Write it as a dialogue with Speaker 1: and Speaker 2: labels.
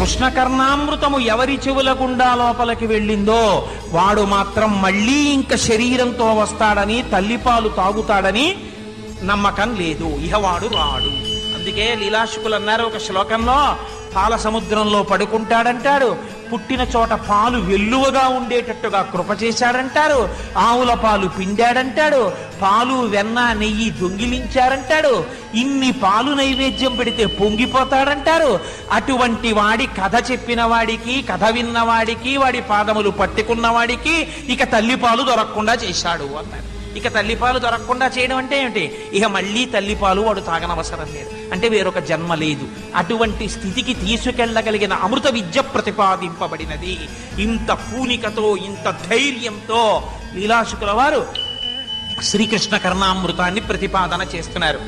Speaker 1: కృష్ణకర్ణామృతము ఎవరి చెవుల గుండా లోపలికి వెళ్ళిందో వాడు మాత్రం మళ్ళీ ఇంక శరీరంతో వస్తాడని, తల్లిపాలు తాగుతాడని నమ్మకం లేదు, ఇహవాడు రాడు. అందుకే లీలాశుకులు అన్నారు ఒక శ్లోకంలో, పాల సముద్రంలో పడుకుంటాడంటాడు, పుట్టిన చోట పాలు వెల్లువగా ఉండేటట్టుగా కృప చేశాడంటారు, ఆవుల పాలు పిండాడంటాడు, పాలు వెన్న నెయ్యి దొంగిలించారంటాడు, ఇన్ని పాలు నైవేద్యం పెడితే పొంగిపోతాడంటారు. అటువంటి వాడి కథ చెప్పిన వాడికి, కథ విన్నవాడికి, వాడి పాదములు పట్టుకున్న వాడికి ఇక తల్లిపాలు దొరకకుండా చేశాడు అన్నారు. ఇక తల్లిపాలు దొరకకుండా చేయడం అంటే ఏమిటి? ఇక మళ్ళీ తల్లిపాలు వాడు తాగనవసరం లేదు, అంటే వేరొక జన్మ లేదు. అటువంటి స్థితికి తీసుకెళ్లగలిగిన అమృత విద్య ప్రతిపాదింపబడినది. ఇంత పూనికతో, ఇంత ధైర్యంతో లీలాశుకుల వారు శ్రీకృష్ణ కర్ణామృతాన్ని ప్రతిపాదన చేస్తున్నారు.